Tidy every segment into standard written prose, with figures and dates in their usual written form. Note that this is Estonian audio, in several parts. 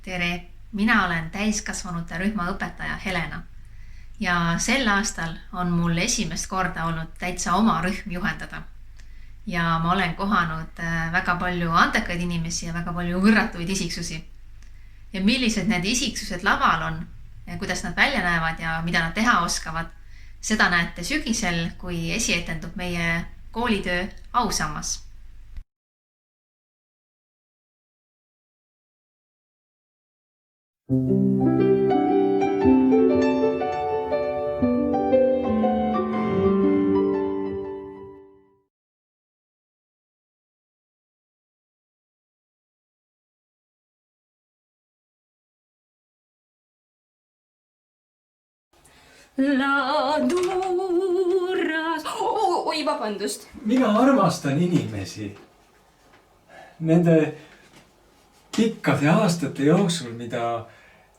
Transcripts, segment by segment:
Tere, mina olen täiskasvanute rühma õpetaja Helena ja sel aastal on mul esimest korda olnud täitsa oma rühm juhendada. Ja ma olen kohanud väga palju andekaid inimesi ja väga palju võrratuid isiksusi. Ja millised need isiksused laval on, kuidas nad välja näevad ja mida nad teha oskavad, seda näete sügisel, kui esietendub meie koolitöö ausammas. Laduras. Oi, vabandust. Mina armastan inimesi. Nende pikkade aastate jooksul, mida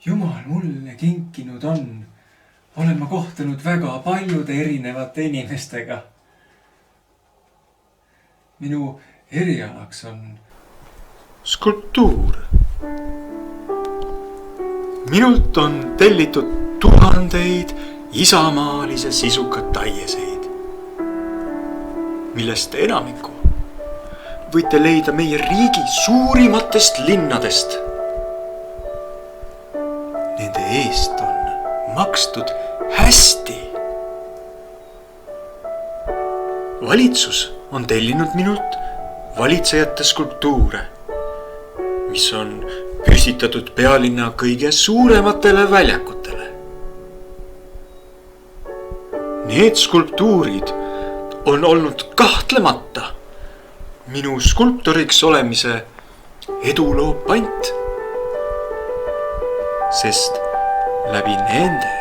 Jumal mulle kinkinud on, olen ma kohtunud väga paljude erinevate inimestega. Minu erialaks on skulptuur. Minult on tellitud tuhandeid isamaalise sisukat taieseid, millest enamiku võite leida meie riigi suurimatest linnadest. Nende eest on makstud hästi. Valitsus on tellinud minult valitsejate skulptuure, mis on püstitatud pealinna kõige suurematele väljakutele. Need skulptuurid on olnud kahtlemata minu skulptoriks olemise eduloo pant, sest läbi nende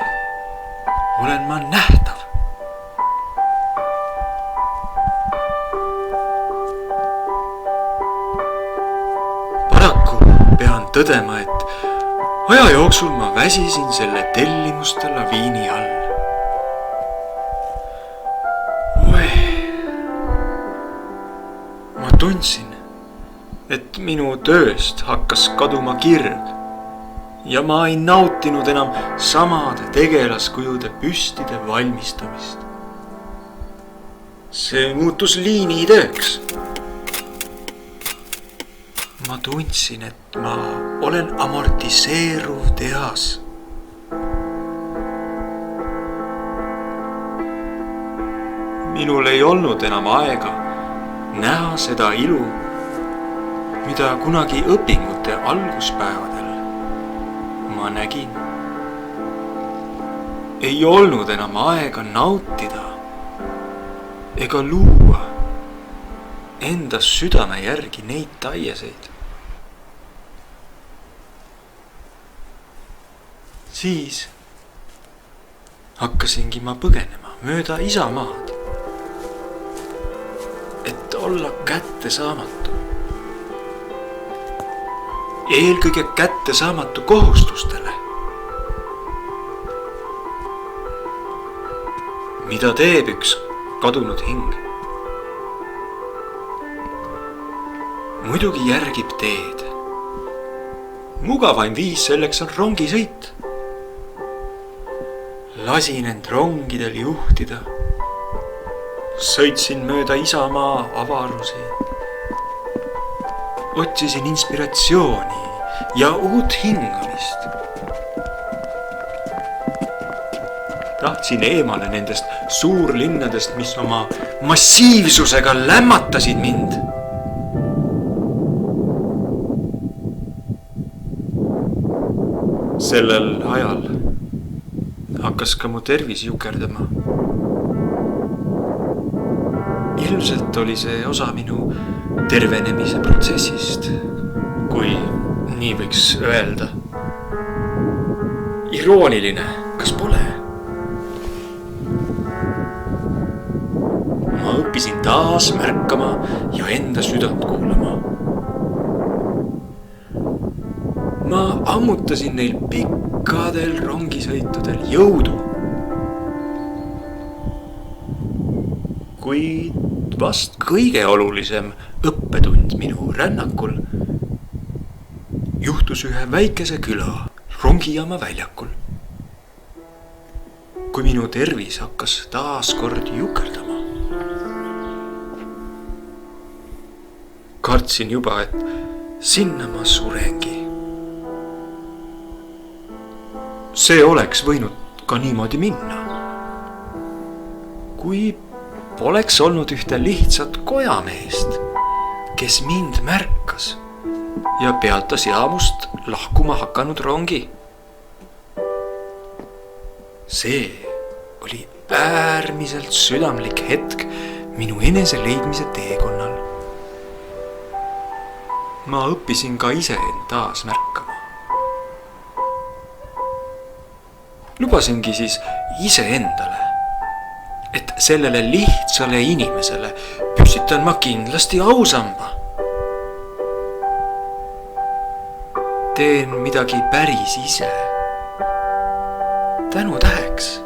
olen ma nähtav. Paraku pean tõdema, et aja jooksul ma väsisin selle tellimuste laviini all. Ma tundsin, et minu tööst hakkas kaduma kirg ja ma ei nautinud enam samade tegelaskujude püstide valmistamist. See muutus liinitööks. Ma tundsin, et ma olen amortiseeruv tehas. Minul ei olnud enam aega näha seda ilu, mida kunagi õpingute alguspäevadel ma nägin. Ei olnud enam aega nautida ega luua enda südame järgi neid taieseid. Siis hakkasingi ma põgenema mööda isamaad, et olla kättesaamatu. Eelkõige kättesaamatu kohustustele. Mida teeb üks kadunud hing? Muidugi järgib teed. Mugavaim viis selleks on rongisõit. Lasin end rongidel juhtida. Sõitsin mööda isamaa avarusi. Otsisin inspiratsiooni ja uut hingamist. tahtsin eemale nendest suurlinnadest, mis oma massiivsusega lämmatasid mind. sellel ajal hakkas ka mu tervis jukerdama. Ilmselt oli see osa minu tervenemise protsessist, kui nii võiks öelda. Irooniline, kas pole? Ma õppisin taas märkama ja enda südant kuulama. Ma ammutasin neil pikkadel rongisõitudel jõudu. Kuid vast kõige olulisem õppetund minu rännakul juhtus ühe väikese küla rongijaama väljakul. Kui minu tervis hakkas taas kord jukerdama. Kartsin juba, et sinna ma surengi. See oleks võinud ka niimoodi minna. Kui poleks olnud ühte lihtsat kojameest, kes mind märkas ja peatas jaamust lahkuma hakanud rongi. See oli äärmiselt südamlik hetk minu enese leidmise teekonnal. Ma õppisin ka ise end taas märkama. Lubasingi siis ise endale, et sellele lihtsale inimesele püstitan ma kindlasti ausamba. Teen midagi päris ise. Tänutäheks.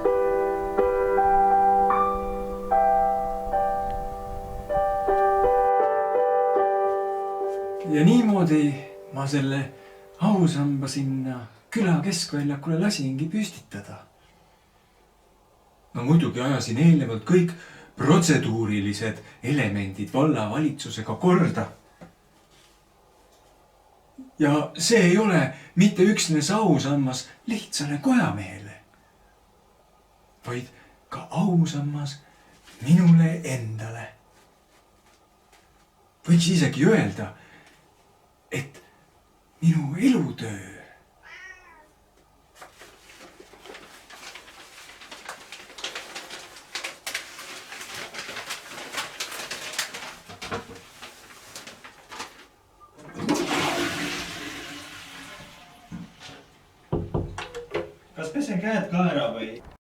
ja niimoodi ma selle ausamba sinna küla keskväljakule lasingi püstitada. Ma muidugi ajasin eelnevalt kõik protseduurilised elemendid vallavalitsusega korda. Ja see ei ole mitte üksnes ausammas lihtsale kojamehele, vaid ka ausammas minule endale. Võiks isegi öelda, et minu elutöö. Kas pesen käed ka ära või?